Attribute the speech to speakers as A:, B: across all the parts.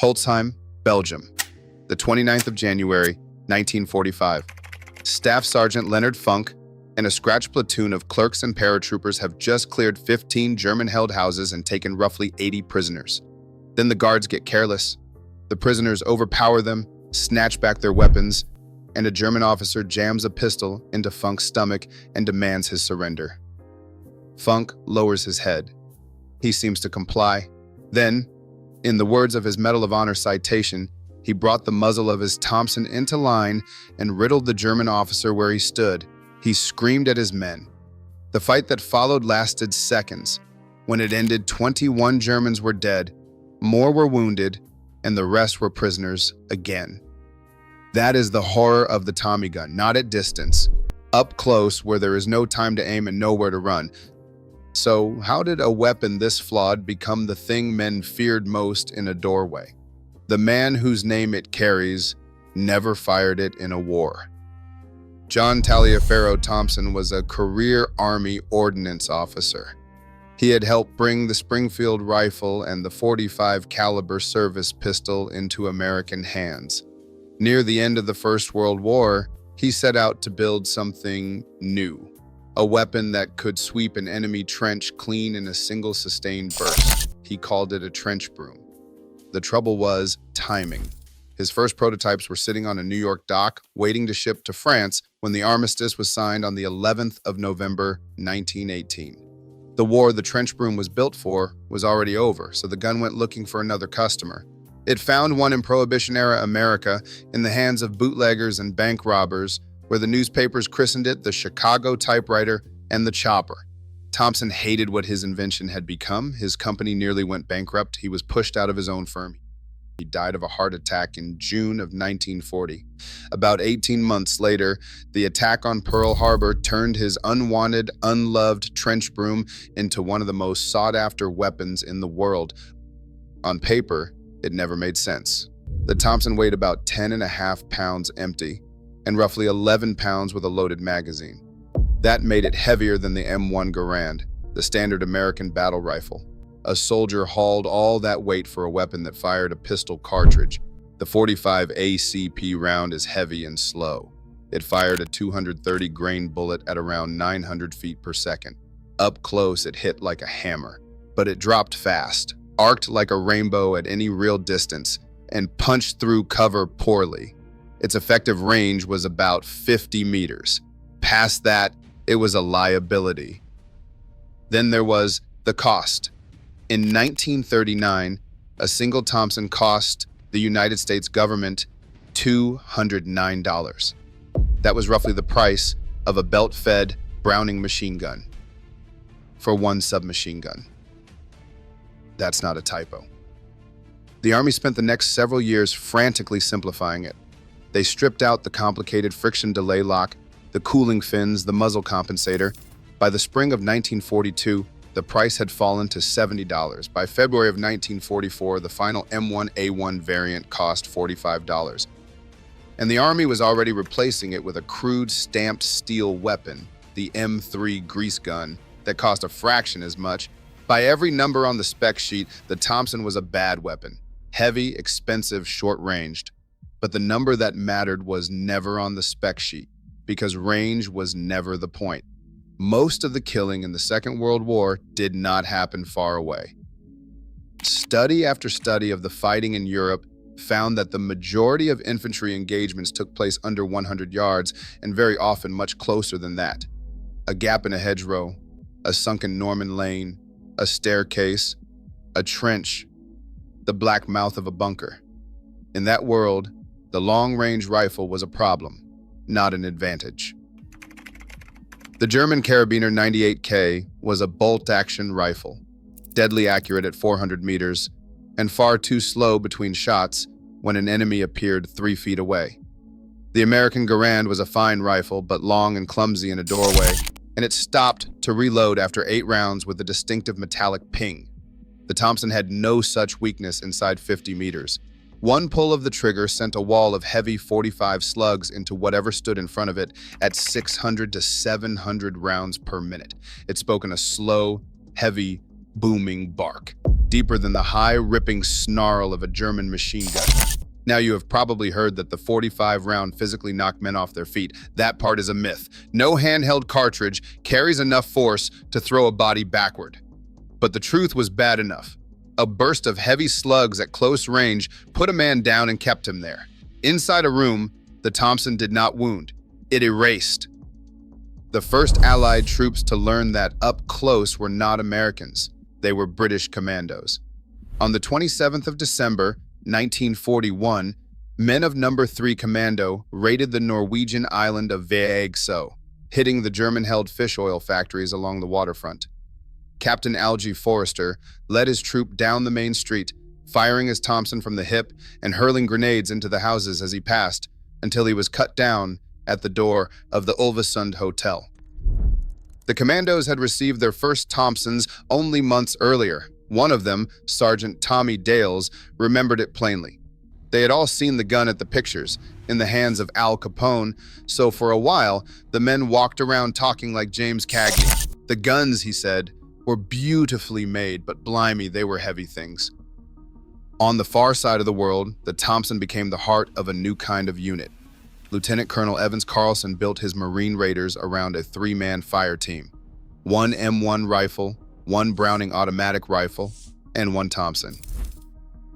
A: Holtzheim, Belgium, the 29th of January, 1945. Staff Sergeant Leonard Funk and a scratch platoon of clerks and paratroopers have just cleared 15 German-held houses and taken roughly 80 prisoners. Then the guards get careless. The prisoners overpower them, snatch back their weapons, and a German officer jams a pistol into Funk's stomach and demands his surrender. Funk lowers his head. He seems to comply. Then, in the words of his Medal of Honor citation, he brought the muzzle of his Thompson into line and riddled the German officer where he stood. He screamed at his men. The fight that followed lasted seconds. When it ended, 21 Germans were dead, more were wounded, and the rest were prisoners again. That is the horror of the Tommy gun, not at distance, up close where there is no time to aim and nowhere to run. So how did a weapon this flawed become the thing men feared most in a doorway? The man whose name it carries never fired it in a war. John Taliaferro Thompson was a career Army ordnance officer. He had helped bring the Springfield rifle and the .45 caliber service pistol into American hands. Near the end of the First World War, he set out to build something new, a weapon that could sweep an enemy trench clean in a single sustained burst. He called it a trench broom. The trouble was timing. His first prototypes were sitting on a New York dock, waiting to ship to France when the armistice was signed on the 11th of November, 1918. The war the trench broom was built for was already over, so the gun went looking for another customer. It found one in Prohibition-era America in the hands of bootleggers and bank robbers, where the newspapers christened it the Chicago typewriter and the chopper. Thompson hated what his invention had become. His company nearly went bankrupt. He was pushed out of his own firm. He died of a heart attack in June of 1940. About 18 months later, the attack on Pearl Harbor turned his unwanted, unloved trench broom into one of the most sought-after weapons in the world. On paper, it never made sense. The Thompson weighed about 10.5 pounds empty and roughly 11 pounds with a loaded magazine. That made it heavier than the M1 Garand, the standard American battle rifle. A soldier hauled all that weight for a weapon that fired a pistol cartridge. The .45 ACP round is heavy and slow. It fired a 230-grain bullet at around 900 feet per second. Up close, it hit like a hammer, but it dropped fast, arced like a rainbow at any real distance, and punched through cover poorly. Its effective range was about 50 meters. Past that, it was a liability. Then there was the cost. In 1939, a single Thompson cost the United States government $209. That was roughly the price of a belt-fed Browning machine gun for one submachine gun. That's not a typo. The Army spent the next several years frantically simplifying it. They stripped out the complicated friction delay lock, the cooling fins, the muzzle compensator. By the spring of 1942, the price had fallen to $70. By February of 1944, the final M1A1 variant cost $45. And the Army was already replacing it with a crude stamped steel weapon, the M3 grease gun, that cost a fraction as much. By every number on the spec sheet, the Thompson was a bad weapon. Heavy, expensive, short-ranged. But the number that mattered was never on the spec sheet, because range was never the point. Most of the killing in the Second World War did not happen far away. Study after study of the fighting in Europe found that the majority of infantry engagements took place under 100 yards, and very often much closer than that. A gap in a hedgerow, a sunken Norman lane, a staircase, a trench, the black mouth of a bunker. In that world, the long-range rifle was a problem, not an advantage. The German Carabiner 98K was a bolt-action rifle, deadly accurate at 400 meters, and far too slow between shots when an enemy appeared 3 feet away. The American Garand was a fine rifle, but long and clumsy in a doorway, and it stopped to reload after 8 rounds with a distinctive metallic ping. The Thompson had no such weakness inside 50 meters. One pull of the trigger sent a wall of heavy .45 slugs into whatever stood in front of it at 600 to 700 rounds per minute. It spoke in a slow, heavy, booming bark. deeper than the high, ripping snarl of a German machine gun. Now, you have probably heard that the 45 round physically knocked men off their feet. That part is a myth. No handheld cartridge carries enough force to throw a body backward. But the truth was bad enough. A burst of heavy slugs at close range put a man down and kept him there. Inside a room, the Thompson did not wound. It erased. The first Allied troops to learn that up close were not Americans. They were British commandos. On the 27th of December, 1941, men of No. 3 Commando raided the Norwegian island of Veagso, hitting the German-held fish oil factories along the waterfront. Captain Algie Forrester led his troop down the main street, firing his Thompson from the hip and hurling grenades into the houses as he passed, until he was cut down at the door of the Ulvesund Hotel. The commandos had received their first Thompsons only months earlier. One of them, Sergeant Tommy Dales, remembered it plainly. They had all seen the gun at the pictures, in the hands of Al Capone, so for a while, the men walked around talking like James Cagney. The guns, he said, were beautifully made, but blimey, they were heavy things. On the far side of the world, the Thompson became the heart of a new kind of unit. Lieutenant Colonel Evans Carlson built his Marine Raiders around a 3-man fire team. 1 M1 rifle, 1 Browning automatic rifle, and 1 Thompson.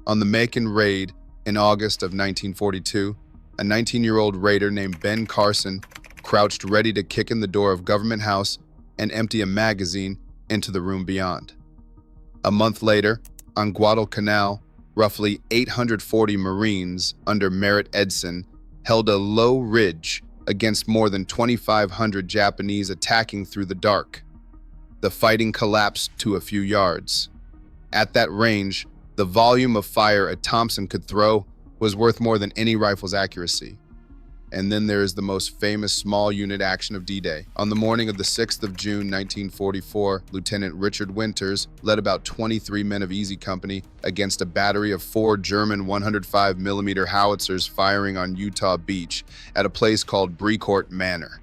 A: On the Macon raid in August of 1942, a 19-year-old raider named Ben Carson crouched ready to kick in the door of Government House and empty a magazine into the room beyond. A month later, on Guadalcanal, roughly 840 Marines under Merritt Edson held a low ridge against more than 2,500 Japanese attacking through the dark. The fighting collapsed to a few yards. At that range, the volume of fire a Thompson could throw was worth more than any rifle's accuracy. And then there is the most famous small unit action of D-Day. On the morning of the 6th of June, 1944, Lieutenant Richard Winters led about 23 men of Easy Company against a battery of 4 German 105mm howitzers firing on Utah Beach at a place called Brecourt Manor.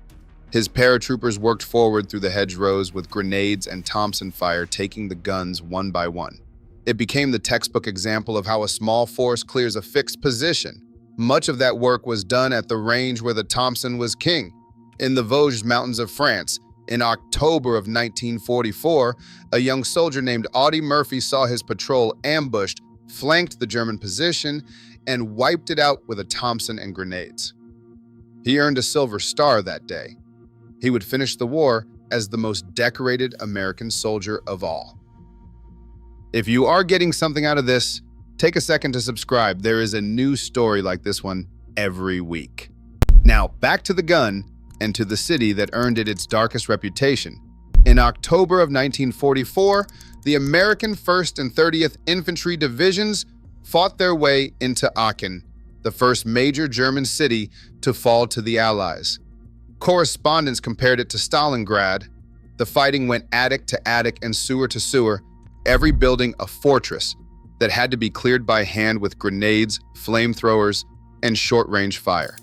A: His paratroopers worked forward through the hedgerows with grenades and Thompson fire, taking the guns one by one. It became the textbook example of how a small force clears a fixed position. Much of that work was done at the range where the Thompson was king, in the Vosges Mountains of France. In October of 1944, a young soldier named Audie Murphy saw his patrol ambushed, flanked the German position, and wiped it out with a Thompson and grenades. He earned a Silver Star that day. He would finish the war as the most decorated American soldier of all. If you are getting something out of this, take a second to subscribe. There is a new story like this one every week. Now, back to the gun and to the city that earned it its darkest reputation. In October of 1944, the American 1st and 30th Infantry Divisions fought their way into Aachen, the first major German city to fall to the Allies. Correspondents compared it to Stalingrad. The fighting went attic to attic and sewer to sewer, every building a fortress that had to be cleared by hand with grenades, flamethrowers, and short-range fire.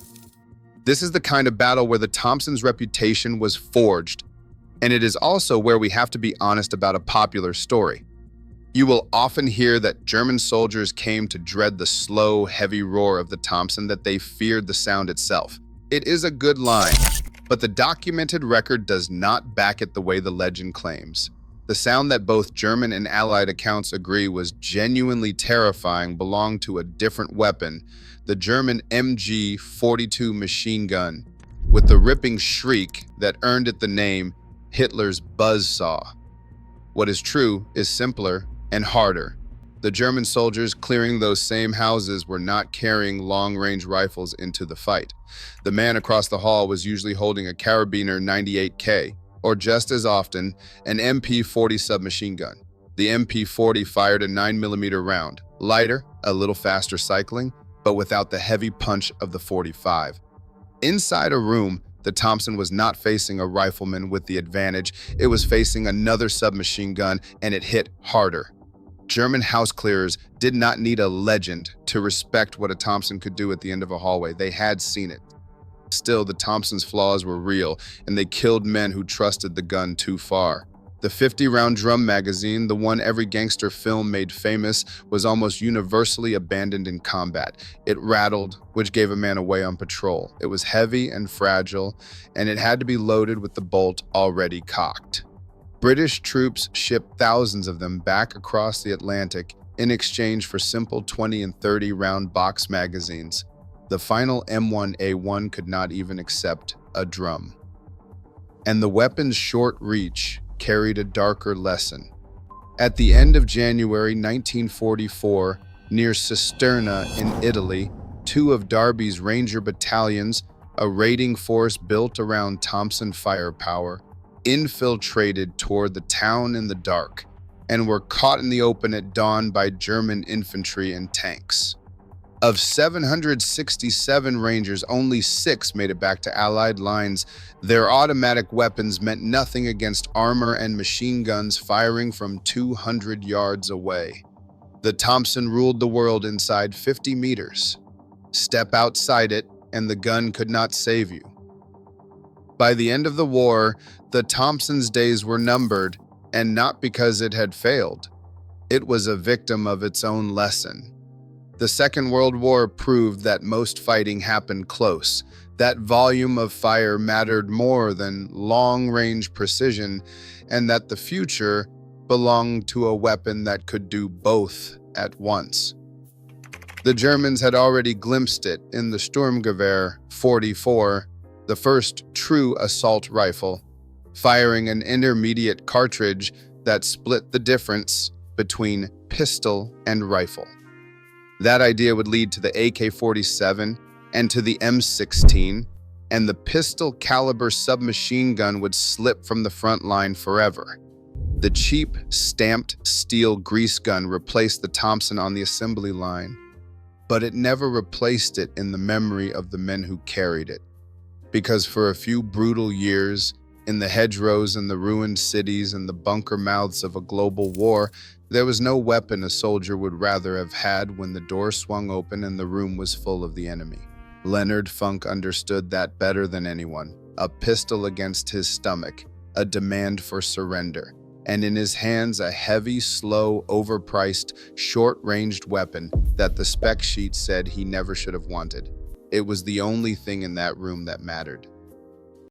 A: This is the kind of battle where the Thompson's reputation was forged, and it is also where we have to be honest about a popular story. You will often hear that German soldiers came to dread the slow, heavy roar of the Thompson, that they feared the sound itself. It is a good line, but the documented record does not back it the way the legend claims. The sound that both German and Allied accounts agree was genuinely terrifying belonged to a different weapon, the German MG-42 machine gun, with the ripping shriek that earned it the name Hitler's buzzsaw. What is true is simpler and harder. The German soldiers clearing those same houses were not carrying long-range rifles into the fight. The man across the hall was usually holding a Karabiner 98K, or just as often, an MP-40 submachine gun. The MP-40 fired a 9mm round, lighter, a little faster cycling, but without the heavy punch of the 45. Inside a room, the Thompson was not facing a rifleman with the advantage. It was facing another submachine gun, and it hit harder. German house clearers did not need a legend to respect what a Thompson could do at the end of a hallway. They had seen it. Still, the Thompson's flaws were real, and they killed men who trusted the gun too far. The 50-round drum magazine, the one every gangster film made famous, was almost universally abandoned in combat. It rattled, which gave a man away on patrol. It was heavy and fragile, and it had to be loaded with the bolt already cocked. British troops shipped thousands of them back across the Atlantic in exchange for simple 20 and 30-round box magazines. The final M1A1 could not even accept a drum. And the weapon's short reach carried a darker lesson. At the end of January 1944, near Cisterna in Italy, two of Derby's Ranger battalions, a raiding force built around Thompson firepower, infiltrated toward the town in the dark and were caught in the open at dawn by German infantry and tanks. Of 767 Rangers, only 6 made it back to Allied lines. Their automatic weapons meant nothing against armor and machine guns firing from 200 yards away. The Thompson ruled the world inside 50 meters. Step outside it, and the gun could not save you. By the end of the war, the Thompson's days were numbered, and not because it had failed. It was a victim of its own lesson. The Second World War proved that most fighting happened close, that volume of fire mattered more than long-range precision, and that the future belonged to a weapon that could do both at once. The Germans had already glimpsed it in the Sturmgewehr 44, the first true assault rifle, firing an intermediate cartridge that split the difference between pistol and rifle. That idea would lead to the AK-47 and to the M16, and the pistol-caliber submachine gun would slip from the front line forever. The cheap, stamped steel grease gun replaced the Thompson on the assembly line, but it never replaced it in the memory of the men who carried it. Because for a few brutal years, in the hedgerows and the ruined cities and the bunker mouths of a global war, there was no weapon a soldier would rather have had when the door swung open and the room was full of the enemy. Leonard Funk understood that better than anyone. A pistol against his stomach, a demand for surrender, and in his hands a heavy, slow, overpriced, short-ranged weapon that the spec sheet said he never should have wanted. It was the only thing in that room that mattered.